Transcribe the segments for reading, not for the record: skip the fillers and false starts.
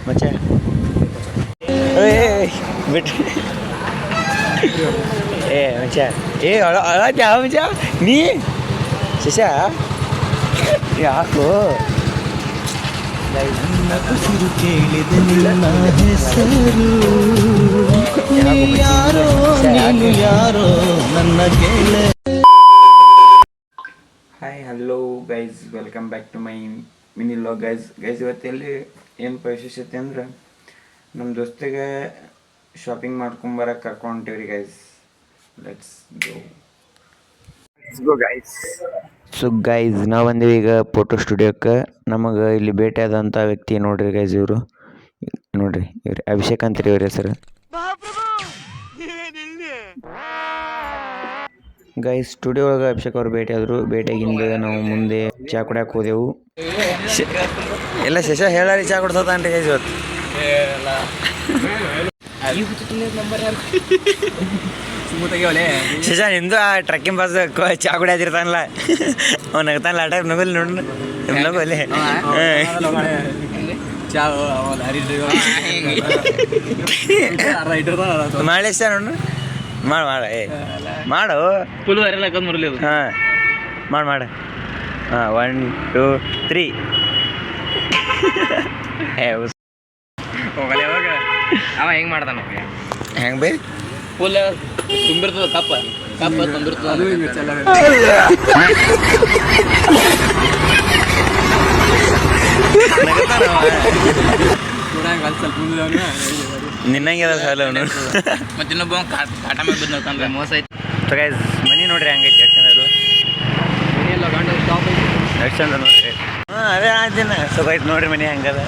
ಮಚ್ಚ ಬಿಟ್ಟು ಮಚ್ಚ ಯಾವ ಮಚ್ಚ ನೀ ಶಶ ಯಾಕೋ hi hello guys, welcome back to my mini vlog guys. ಇವತ್ತೆಲ್ಲಿ ಏನು ವಿಶೇಷತೆ ಅಂದ್ರೆ ನಮ್ಮ ದೋಸ್ತಿಗೆ ಶಾಪಿಂಗ್ ಮಾಡ್ಕೊಂಬರಕ್ಕೆ ಕರ್ಕೊಂತೀವಿ ರೀ guys. Let's go guys. So guys, ನಾವು ಬಂದೀವಿ ಈಗ ಫೋಟೋ ಸ್ಟುಡಿಯೋಕ್ಕೆ. ನಮಗೆ ಇಲ್ಲಿ ಭೇಟಿಯಾದಂಥ ವ್ಯಕ್ತಿ ನೋಡ್ರಿ ಗೈಸ್, ಇವರು ನೋಡ್ರಿ, ಇವ್ರು ಅಭಿಷೇಕ್ ಅಂತೀರಿ ಇವ್ರ ಹೆಸರು ಗೈಸ್. ಸ್ಟುಡಿಯೋ ಒಳಗೆ ಅಭಿಷೇಕ್ ಅವ್ರು ಭೇಟಿಯಾದರು. ಭೇಟಿಯಾಗಿಂದ ನಾವು ಮುಂದೆ ಚಾ ಕುಡಿಯಕ್ಕೆ ಹೋದೆವು. ಎಲ್ಲ ಶಶ ಹೇಳಿ ಚಾ ಕೊಡ್ಸೋತಾನ್ರಿ ಗೈಸ್ ಇವತ್ತು. ಶಶ ನಿಂದು ಆ ಟ್ರಕ್ಕಿಂಗ್ ಬಸ್ ಚಾ ಕುಡಿಯತಿರ್ತಾನಲ್ಲ, ಅವ್ನು ನಗ್ತಾನಲ್ಲ ಆ ಟೈಪ್ ನಗೋಲಿ ನೋಡ್ರಿ, ನಗೋಲಿ ಮಾಡಿ ಇಷ್ಟ ನೋಡ್ರಿ, ಮಾಡ ಮಾಡು ಫುಲ್ ಮರಲಿ. ಹಾಂ ಮಾಡ ಹಾಂ 1 2 3 ಹೋಗಲ್ಲ ಯಾವಾಗ ಅವ ಹೆಂಗೆ ಮಾಡ್ತಾನ ಹೆಂಗೆ ಬೈ ಫುಲ್ ತುಂಬಿರ್ತದ ಕಪ್ಪ ತುಂಬಿರ್ತದ. ನಿನ್ನಂಗೆ ಅದ ಸಾಲ ಅವನು. ಮತ್ತೆ ಇನ್ನೊಬ್ಬ ಕಾಟ ಮೇಲೆ ಬಿದ್ದು ನೋಡ್ಕೊಂಡ್ರೆ ಮೋಸ ಐತಿ. ಸೊ ಗೈಸ್, ಮನಿ ನೋಡ್ರಿ ಹಂಗೈತಿ ಎಷ್ಟು ಚಂದ ಅದು. ಎಷ್ಟು ಚಂದ ನೋಡ್ರಿ. ಹಾಂ ಅದೇ ಆದಿನ. ಸೊ ಗೈಸ್ ನೋಡ್ರಿ ಮನಿ ಹಂಗದ,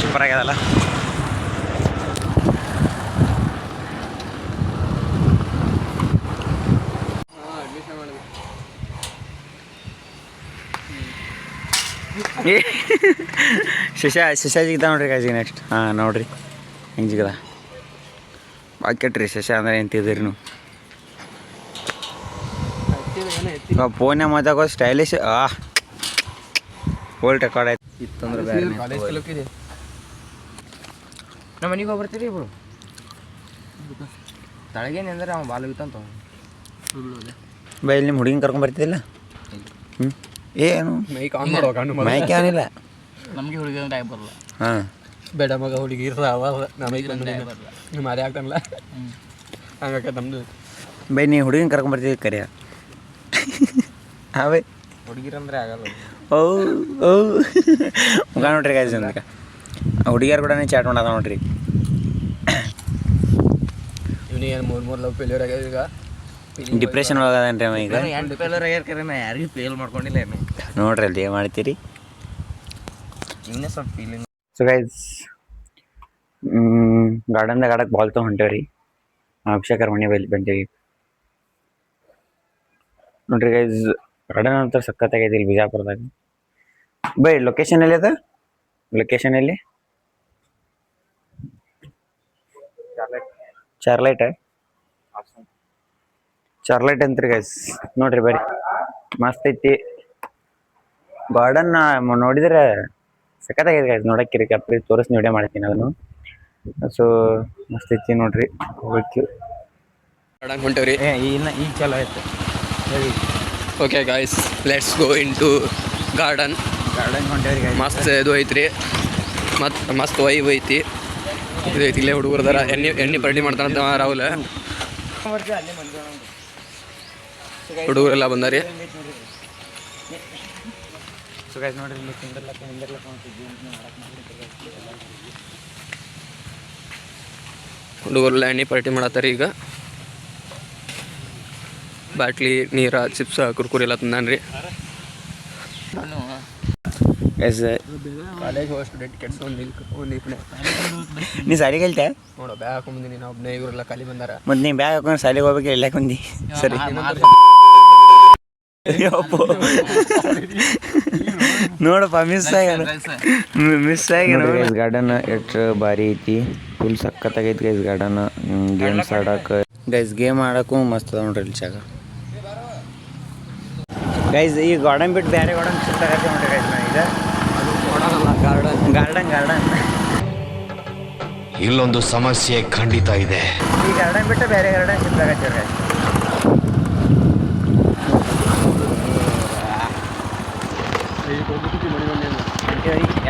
ಸೂಪರ್ ಆಗ್ಯದಲ್ಲ. ಶಿಶಾ ಜಿಗ್ದ ನೋಡ್ರಿ ಗಾಜಿ ನೆಕ್ಸ್ಟ್. ಹಾಂ ನೋಡ್ರಿ ಹೆಂಗೆ ಜಿಗದ ಬಾಕೆಟ್ರಿ. ಶಶ ಅಂದ್ರೆ ಎಂತಿದ್ರಿ ನೀವು ಫೋನ್ಯಾಗ ಮಾತಾಡೋ ಸ್ಟೈಲಿಶ್. ಓಲ್ಡ್ ರೆಕಾರ್ಡ್ ಆಯ್ತು ಇತ್ತಂದ್ರೆ ನಮ್ಮ ಮನೆಗೆ ಹೋಗ್ಬರ್ತೀರಿ ಇಬ್ರು. ತಳಗೇನೆ ಅಂದ್ರೆ ಅವ್ನು ಬಾಲ್ ಇತ್ತಂತ ಬೈ. ನಿಮ್ಮ ಹುಡುಗಿನ ಕರ್ಕೊಂಬರ್ತಿದ್ದಿಲ್ಲ? ಹ್ಞೂ ಏನು ಮೈಕ್ ಏನಿಲ್ಲ ನಮಗೆ ಹುಡುಗಿ ಅಂದ್ರೆ ಆಗಿ ಬರಲ್ಲ. ಹಾಂ ಬೇಡ ಮಗ ಹುಡುಗಿ ಇರ್ತಾವ ನಮಗೆ ಮಾರಿ ಆಗ್ತಾನಲ್ಲ ಹಂಗಾಕ ನಮ್ದು. ಬೈ ನೀ ಹುಡುಗಿನ ಕರ್ಕೊಂಬರ್ತಿದ್ದೆ ಕರಿಯ. ಹಾಂ ಬೈ ಹುಡುಗಿರಂದ್ರೆ ಆಗಲ್ಲ. ಓ ಮುಖ ನೋಡ್ರಿ ಗಾಯ್ಸ್, ಅಂದಕ್ಕೆ ಹುಡುಗಿಯರು ಕೂಡ ಚಾಟ್ ಮಾಡೋದ ನೋಡ್ರಿ. ಇವನಿಗೆ ಏನು 3 ಲವ್ ಫೇಲ್ಯೂರ್ ಆಗ್ಯದ. ಈಗ ಡಿಪ್ರೆಷನ್ ಒಳಗದನ್ರಿ ಅವ ಈಗ. ಫೇಲ್ಯೂರ್ ಆಗ್ಯಾರ ನಾ ಯಾರಿಗೂ ಫೇಲ್ ಮಾಡ್ಕೊಂಡಿಲ್ಲ ಏನು ನೋಡ್ರಿ ಅಲ್ಲಿ ಏನು ಮಾಡ್ತೀರಿ ಇನ್ನೇ ಸ್ವಲ್ಪ ಫೀಲಿಂಗ್. ಸೊ ಗೈಸ್, ಗಾರ್ಡನ್ದಾಗ ಆಡಕ್ಕೆ ಬಾಲ್ ತೊಗೊಂಡು ಹೊಂಟೇವ್ರಿ. ಅಭಿಷೇಕರ್ ಮನೆ ಬೈಲಿ ಬಂದೇವಿ ನೋಡ್ರಿ ಗೈಸ್. ಗಾರ್ಡನ್ ಅಂತ ಸಖತ್ತಾಗೈತಿ ಇಲ್ಲಿ ಬಿಜಾಪುರದಾಗ. ಬೈ ಲೊಕೇಶನ್ ಎಲ್ಲಿ ಅದ? ಲೊಕೇಶನ್ ಎಲ್ಲಿ? ಚಾರ್ಲೈಟ್ ಅಂತ್ರಿ ಗೈಸ್. ನೋಡ್ರಿ ಬರ್ರಿ, ಮಸ್ತ್ ಐತಿ ಗಾರ್ಡನ್. ನೋಡಿದ್ರೆ ಸಖತ್ತಾಗೈತಿ ಗೈಸ್ ನೋಡಕ್ಕಿರಿ. ಅಪ್ರಿ ತೋರಿಸಿ ವಿಡಿಯೋ ಮಾಡ್ತೀನಿ ಅದನ್ನು. ಸೊ ಮಸ್ತ್ ಐತಿ ನೋಡ್ರಿ, ಹೋಗ್ಬೇಕು ಹೊಂಟೇವ್ರಿ. ಈಗ ಚಲೋ ಆಯ್ತು. Okay guys, let's go into garden ಹೊಂಟೇವ್ರಿ ಗೈಸ್. ಮಸ್ತ್ ಇದು ಐತ್ರಿ, ಮಸ್ತ್ ವೈಬ್ ಐತಿ. ಇದು ಐತಿ ಇಲ್ಲೇ ಹುಡುಗರದಾರ. ಎಣ್ಣೆ ಪಾರ್ಟಿ ಮಾಡ್ತಾರಂತ ರಾಹುಲ್. ಹುಡುಗರೆಲ್ಲ ಬಂದಾರಿ. ಸೊ ಗೈಸ್ ನೋಡ್ರಿ ಇಲ್ಲಿ ಹುಡುಗರೆಲ್ಲ ಎಣ್ಣೆ ಪಾರ್ಟಿ ಮಾಡತ್ತಾರ. ಈಗ ಬಾಟ್ಲಿ, ನೀರ, ಚಿಪ್ಸ್, ಕುರ್ಕುರಿ ಎಲ್ಲ ತಂದಾನ್ರಿ. ಕಾಲೇಜ್ ಹೋಗೋ ಸ್ಟೂಡೆಂಟ್ ಕೆಡ್ಸ್ ನೀ ಸಾಲಿಗೆ ಹೇಳ್ತೆ ನೋಡೋ ಬ್ಯಾಗ್ ಹಾಕೊಂಬಂದಿನಿ. ನಾವು ಒಬ್ಬನೇ, ಇವರೆಲ್ಲ ಖಾಲಿ ಬಂದಾರ. ಮತ್ತು ನೀ ಬ್ಯಾಗ್ ಹಾಕೊಂಡು ಸಾಲಿಗೆ ಹೋಗ್ಬೇಕು, ಎಲ್ಲ ಕುಂದಿ ಸರಿ. ನೋಡಪ್ಪ ಮಿಸ್ ಆಗಿ ಗಾರ್ಡನ್ ಎಷ್ಟು ಭಾರಿ ಐತಿ. ಫುಲ್ ಸಖತ್ತಾಗೈತಿ ಗೈಸ್ ಗಾರ್ಡನ್. ಗೇಮ್ಸ್ ಆಡಕ್ಕೆ ಗೈಸ್, ಗೇಮ್ ಆಡಕ್ಕೂ ಮಸ್ತ್ ಅದ ನೋಡ್ರಿ ಇಲ್ಲಿ ಜಾಗ ಗೈಸ್. ಈ ಗಾರ್ಡನ್ ಬಿಟ್ಟು ಬೇರೆ ಗಾರ್ಡನ್ ಸುತ್ತಾಗತ್ತೆ ನೋಡ್ರಿ ಗೈಸ್. ನಾನು ಈಗ ಗಾರ್ಡನ್ ಗಾರ್ಡನ್ ಗಾರ್ಡನ್ ಇಲ್ಲೊಂದು ಸಮಸ್ಯೆ ಖಂಡಿತ ಇದೆ. ಈ ಗಾರ್ಡನ್ ಬಿಟ್ಟು ಬೇರೆ ಗಾರ್ಡನ್ ಸಿಗ್ಲಾಗತ್ತಿರ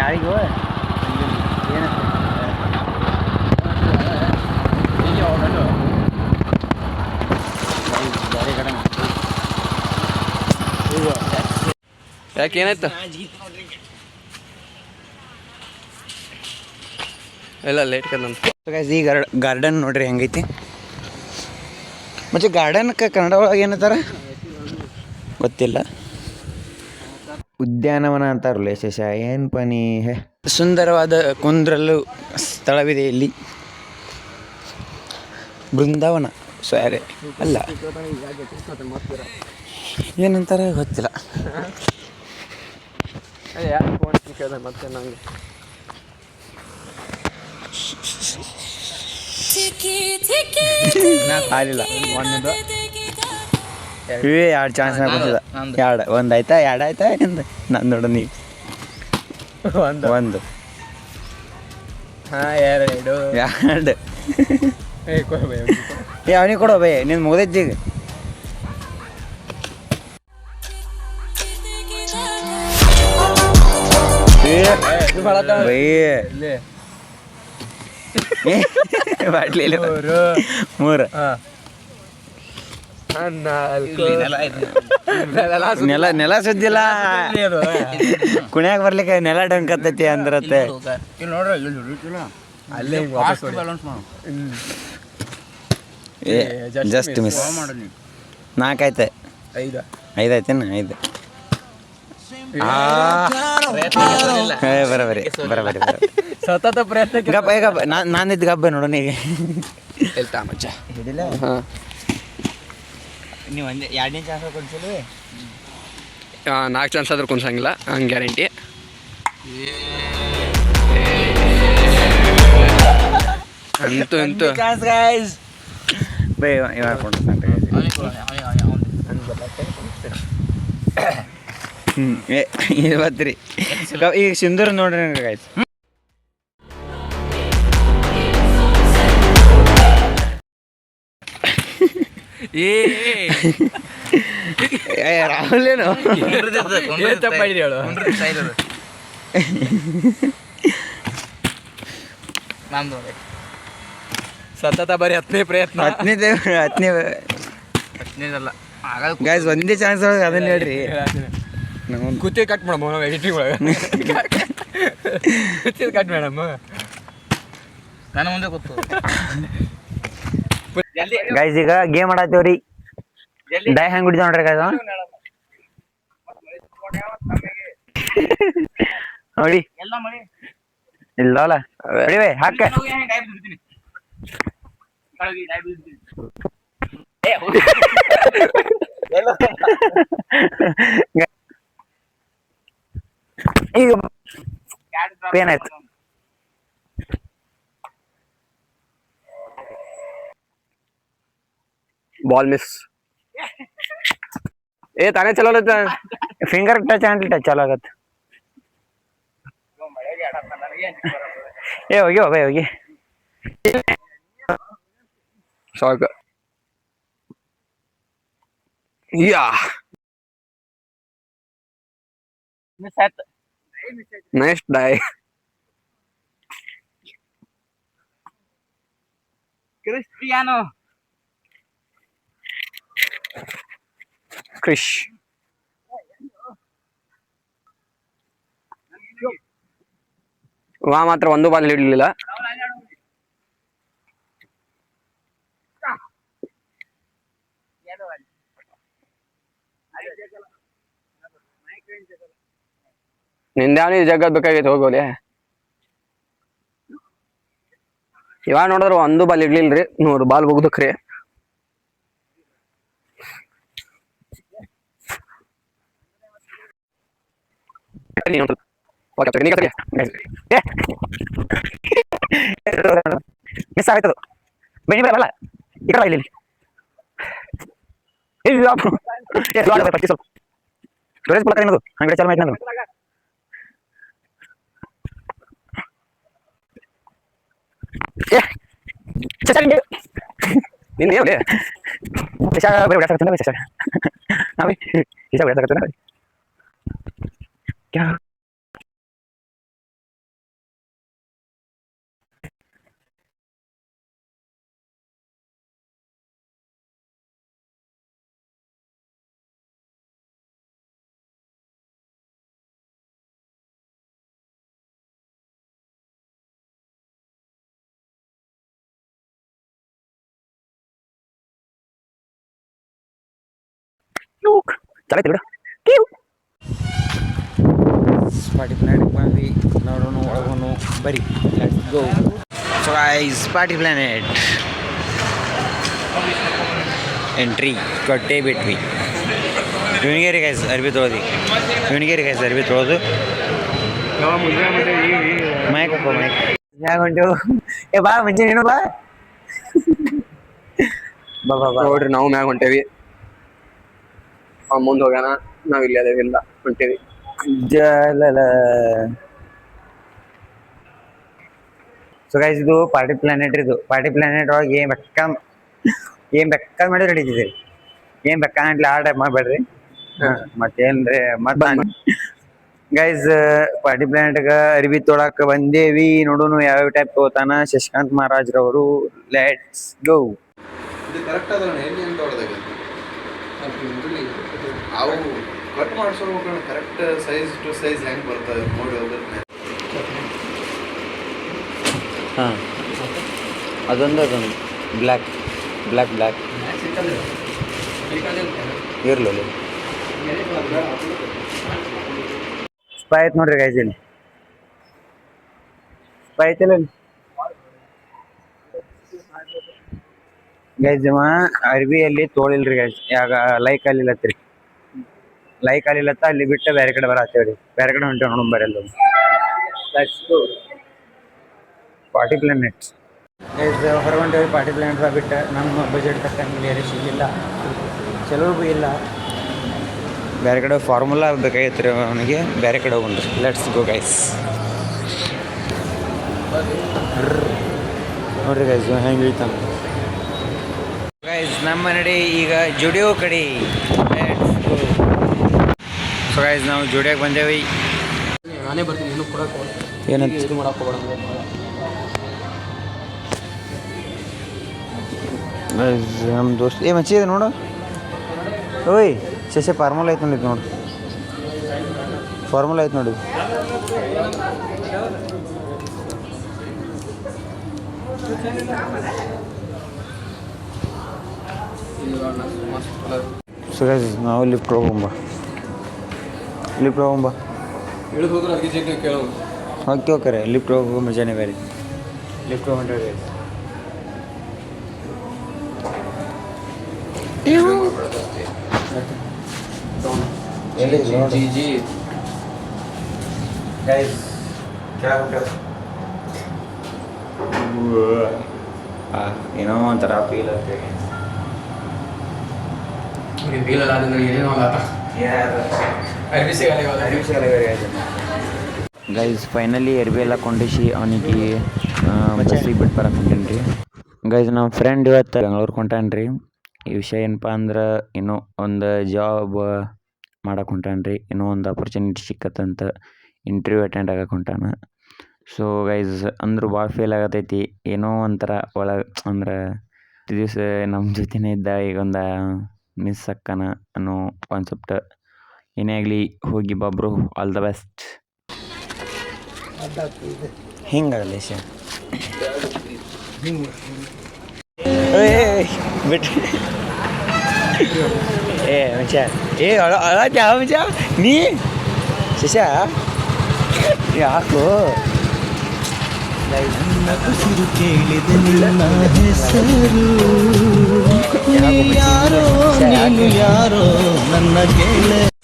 ಯಾರಿಗೂ ಯಾಕೆ ಏನಾಯ್ತು? ಇಲ್ಲ ಲೇಟ್ ಕದಂತ. ಈ ಗಾರ್ಡನ್ ನೋಡ್ರಿ ಹೆಂಗೈತಿ. ಮತ್ತೆ ಗಾರ್ಡನ್ಗೆ ಕನ್ನಡ ಒಳಗೆ ಏನಂತಾರ ಗೊತ್ತಿಲ್ಲ. ಉದ್ಯಾನವನ ಅಂತಾರಲ್ಲ ಶೇಷ ಏನು ಪನಿ. ಸುಂದರವಾದ ಕುಂದ್ರಲು ಸ್ಥಳವಿದೆ ಇಲ್ಲಿ. ಬೃಂದಾವನ ಸ್ವಾರೆ ಅಲ್ಲ ಏನಂತಾರೆ ಗೊತ್ತಿಲ್ಲ. ಮತ್ತೆ ನಂಗೆ ಆಗಿಲ್ಲ ಇವೇ ಎರಡು ಚಾನ್ಸ್ ಕೊಡ್ತದ. ಒಂದು ಆಯ್ತಾ ಎರಡು ಆಯ್ತಾ ನಿಂದು ನಾನು ನೋಡು ನೀ ಒಂದು ಎರಡು ಅವನಿಗೆ ಕೊಡೋ ಬೈ ನಿನ್ ಮುಗ್ದೈತಿ ಈಗ. ಬಾಟ್ಲಿ ಮೂರು ನೆಲ ಸುದ್ದಿಲ್ಲ ಕುಣ್ಯಾಗ ಬರ್ಲಿಕ್ಕೆ ನೆಲ ಡಂಕತ್ತೈತಿ ಅಂದ್ರತ್ತೆ. Just miss. ನಾಲ್ಕಾಯ್ತೆ ಐದಾಯ್ತೇನು? ಐದು ಬರಬರಿ ಬರಬರಿ ಸತತ ಪ್ರಯತ್ನ. ಗಬ್ಬ ಗಬ್ಬ ನಾನಿದ್ದು ಗಬ್ಬ ನೋಡೋಣ ಈಗ. ಹೇಳ್ತಾ ಮಚ್ಚ ಹಿಡಿಲ್ಲ ನೀವು ಒಂದೇ ಎರಡನೇ ಚಾನ್ಸ್ ಕೊಡ್ಸಲ್ವೇ? 4 ಚಾನ್ಸ್ ಆದ್ರೂ ಕುಣ್ಸಂಗಿಲ್ಲ ಹಂಗೆ ಗ್ಯಾರಂಟಿ. ಅಂತೂ ಅಂತೂ ಬೈ ಮಾಡ್ಕೊಂಡು ಇವತ್ತು ರೀ ಈಗ ಸಿಂಧೂರ್ ನೋಡ್ರಿ ಆಯ್ತು. ರಾಹುಲೇನು ಸತತ ಬರೀ 10ನೇ ಪ್ರಯತ್ನ. ಹತ್ತನೇದಲ್ಲ ಗೈಸ್ ಒಂದೇ ಚಾನ್ಸ್ ಒಳಗೆ ಅದನ್ನ ಹೇಳ್ರಿ. ಕುತ್ತೆ ಕಟ್ ಮಾಡಮ್ಮ ನಾವು ಎಡಿಟಿಂಗ್ ಒಳಗೆ ಕುತ್ತೆ ಕಟ್ ಮಾಡಮ್ಮ. ನಾನು ಮುಂದೆ ಕೂತು ಗೈಸ್ ಈಗ ಗೇಮ್ ಆಡತ್ತೇವ್ರಿ. ಡೈ ಹೆಂಗ್ ಹಿಡಿದ ನೋಡ್ರಿ ಗೈಸ್ ನೋಡಿ ಇಲ್ಲ ಅಲ್ಲ ಹೊಡಿವೆ ಹಾಕ. ಈಗ ಏನಾಯ್ತು? Ball miss. ತಾನೇ ಚಲೋ ಫಿಂಗರ್ ಟಚ್ ಹ್ಯಾಂಡಲ್ ಟಚ್ ಚಲೋ ಆಗತ್ತೆ. ಹೋಗಿ ಹೋಗಿ ಹೋಗಿ ಸಾಕು. ಯಾ ನೆಕ್ಸ್ಟ್ ಡೈ ಕ್ರಿಸ್ಟಿಯಾನೋ ಕ್ರಿಶ್. ಮಾತ್ರ ಒಂದು ಬಾಲ್ ಹಿಡಲಿಲ್ಲ. ನಿಂದ್ಯಾವನಿ ಜಗತ್ ಬೇಕಾಗೈತೆ ಹೋಗೋಲೆ. ಇವಾಗ ನೋಡಿದ್ರೆ ಒಂದು ಬಾಲ್ ಇಡ್ಲಿಲ್ರಿ, 100 ಬಾಲ್ ಹೋಗುದಕ್ರಿ. ಮಿಸ್ ಆಯ್ತದು. ಬನ್ನಿ ಬರಲ್ಲ ಈ ಕಡೆ ಇಲ್ಲಿ ಸ್ಟೋರೇಜ್ ಪುಲಕ ಏನದು ಹಂಗೆ ಚಾಲು ಮಾಡಿ ನಾನು ನಿನ್ನ ಏನು ಶಶ ಬರೀ ಬಿಡಾಕತ್ತಾನ ಶಶ ನಾವೇ ಶಶ ಬಿಡಾಕತ್ತಾನ ಕ್ಯಾ ಚಲೈತಿ ಬಿಡು ಪಾರ್ಟಿ ಪ್ಲಾನೆಟ್ ಬಂದ್ವಿ ನೋಡೋಣ ಒಳಗೋನು ಬರಿ let's go so guys party planet entry ಕೊಟ್ಟೆ ಬಿಟ್ವಿ ಇವನಿಗೇರಿ ಗೈಸ್ ಅರ್ಬಿ ತೊಳೋದು ಇವನಿಗೇರಿ ಗೈಸ್ ಅರ್ಬಿ ತೊಳೋದು ಮೈಕ್ ಹಾಕೋ ಮೈಕ್ ಯಾಕೆ ಹೊಂಟೆವು ಏ ಬಾ ಮುಂಚೆ ನೀನು ಬಾ ಬಾ ಬಾ ಬಾ ನೋಡ್ರಿ ನಾವು ಮ್ಯಾಗ ಹೊಂಟೇವಿ ಮುಂದೆ ಹೋಗೋಣ ನಾವ್ ಇಲ್ಲಿ ಅದೇವಿಲ್ಲ ಹೊಂಟೇವಿ ಜಲಲ ಸೊ ಗೈಸ್ ಇದು ಪಾರ್ಟಿ ಪ್ಲಾನೆಟ್ ಇದು ಪಾರ್ಟಿ ಪ್ಲಾನೆಟ್ ಒಳಗೆ ಏನ್ ಬೆಕ್ಕ ಮಾಡಿದ್ರೆ ನಡೀತಿದೆ ಏನ್ ಬೆಕ್ಕ ಅಂತಲಿ ಆರ್ಡರ್ ಮಾಡಬೇಡ್ರಿ ಮತ್ತೇನ್ರಿ ಗೈಸ್ ಪಾರ್ಟಿ ಪ್ಲಾನೆಟ್ಗ ಅರಿವಿ ತೊಳಕ ಬಂದೇವಿ ನೋಡೋನು ಯಾವ್ಯಾವ ಟೈಪ್ ತಗೋತಾನ ಶಶಿಕಾಂತ್ ಮಹಾರಾಜ್ರವರು ಲೆಟ್ಸ್ ಗೋ ಇದು ಕರೆಕ್ಟ್ ಅದ ಎಲ್ಲಿ ಅಂತ ಹೊಡೆದಾಗ ಅವು ಕಟ್ ಮಾಡಿಸೋಣ ಕರೆಕ್ಟ್ ಸೈಜ್ ಟು ಸೈಜ್ ಹೆಂಗೆ ಬರ್ತದೆ ನೋಡಿ ಹೋಗುತ್ತೆ ಹಾಂ ಅದೊಂದು ಬ್ಲ್ಯಾಕ್ ಇರ್ಲಿ ಸ್ಪೈ ಐತೆ ನೋಡ್ರಿ ಗೈಸ್ ಇಲ್ಲಿ ಸ್ಪೈ ಐತಿಲ್ಲ ಗೈಸ್ ಜಮ ಅರ್ಬಿಯಲ್ಲಿ ತೋಳಿಲ್ರಿ ಗೈಸ್ ಯಾಗ ಲೈಕ್ ಅಲ್ಲಿಲತ್ರಿ ಲೈಕ್ ಅಲ್ಲಿಲತ್ತ ಅಲ್ಲಿ ಬಿಟ್ಟು ಬೇರೆ ಕಡೆ ಬರತ್ತೇವ್ರಿ ಬೇರೆ ಕಡೆ ಹೊಂಟೇವ್ ನೋಡೋಣ ಬರಲ್ಲ ಪಾರ್ಟಿ ಪ್ಲಾನೆಟ್ ಗೈಸ್ ಹೊರಗೊಂಡೇವಿ ಪಾರ್ಟಿ ಪ್ಲಾನೆಟ್ ಬಿಟ್ಟು ನಮ್ಮ ಬಜೆಟ್ ತಕ್ಕಂಗೆ ಯಾರು ಸಿಗಿಲ್ಲ ಚಲೋ ಭೀ ಇಲ್ಲ ಬೇರೆ ಕಡೆ ಫಾರ್ಮುಲಾ ಬೇಕಾಗಿತ್ತು ಅವನಿಗೆ ಬೇರೆ ಕಡೆ ಹೋಗ್ರಿ ಲೆಟ್ಸ್ ಗೋ ಗೈಸ್ ನೋಡ್ರಿ ಗೈಸ್ ಹೆಂಗೆ ಇಳ್ತಾನ ಗೈಸ್ ನಮ್ಮ ನಡಿ ಈಗ ಜುಡಿಯೋ ಕಡೆ ಸೊ ಗೈಸ್ ನಾವು ಜುಡಿಯೋಕೆ ಬಂದೇವಿ ನಾನೇ ಬರ್ತೀನಿ ಇನ್ನೂ ಕೊಡಕ್ಕೆ ಏನಂತ ಇದು ಮಾಡಕ್ಕೆ ಹೋಗ್ಬೇಡ ನಮ್ಮ ದೋಸ್ತ್ ಏ ಮಚ್ಚಿ ಇದೆ ನೋಡು ಓಯ್ ಶಶೆ ಫಾರ್ಮುಲಾ ಐತೆ ನೋಡಿದ್ದು ನೋಡು ಫಾರ್ಮುಲಾ ಐತೆ ನೋಡಿ ಸೊ ಗೈಸ್ ನಾವು ಲಿಫ್ಟ್ ಹೋಗೋಂಬ ಇಳಿದು ಹೋದ್ರೆ ಅದಕ್ಕೆ ಚೆಕ್ ಕೇಳೋದು ಓಕೆ ಓಕೆ ಲಿಫ್ಟ್ ಹೋಗೋ ಮಜಾನೇ ಬೇರೆ ಲಿಫ್ಟ್ ಹೋಗ್ರಿ ಜಿ ಗೈಸ್ ಏನೋ ಒಂಥರ ಫೀಲ್ ಆಗ್ತದೆ ಬೀಲಲ್ಲ ಅದನ್ನ ಏನೇನೋ ಅಲ್ಲ ಗೈಸ್ ಫೈನಲಿ ಅರ್ಬಿ ಎಲ್ಲ ಕೊಂಡಿಸಿ ಅವನಿಗೆ ಬಸ್ಸಿಗೆ ಬಿಟ್ಟು ಬರಕ್ಕೆ ಹೊಂಟೇನಿ ರೀ ಗೈಸ್ ನಮ್ಮ ಫ್ರೆಂಡ್ ಇವತ್ತು ಬೆಂಗ್ಳೂರು ಹೊಂಟಾನ ರೀ ಈ ವಿಷಯ ಏನಪ್ಪ ಅಂದ್ರೆ ಇನ್ನೂ ಒಂದು ಜಾಬ್ ಮಾಡಕ್ಕೆ ಹೊಂಟಾನ ರೀ ಇನ್ನೂ ಒಂದು ಆಪರ್ಚುನಿಟಿ ಸಿಕ್ಕತ್ತಂತ ಇಂಟರ್ವ್ಯೂ ಅಟೆಂಡ್ ಆಗಕ್ಕೆ ಹೊಂಟಾನ ಸೊ ಗೈಸ್ ಅಂದರೂ ಭಾಳ ಫೀಲ್ ಆಗತೈತಿ ಏನೋ ಒಂಥರ ಒಳಗೆ ಅಂದ್ರೆ ದಿವಸ ನಮ್ಮ ಜೊತೆನೇ ಇದ್ದ ಈಗ ಒಂದು ಮಿಸ್ ಅಕ್ಕನ ಅನ್ನೋ ಕಾನ್ಸೆಪ್ಟ್ ಏನೇ ಆಗಲಿ ಹೋಗಿ ಬಾಬ್ರು ಆಲ್ ದ ಬೆಸ್ಟ್ ಹಿಂಗಾಗಲ್ಲ ಶ ಬಿಟ್ಟು ಏ ಮಚ್ಚ ಏ ಅಳತ್ಯಾ ಮಚ್ಚ ನೀ ಶಶ ಯಾಕೋ ಕೇಳಿದೆ ನಿನ್ನ ಹೆಸರು ಯಾರೋ ನೀನು ಯಾರೋ ನನ್ನ ಗೆಳೆಯ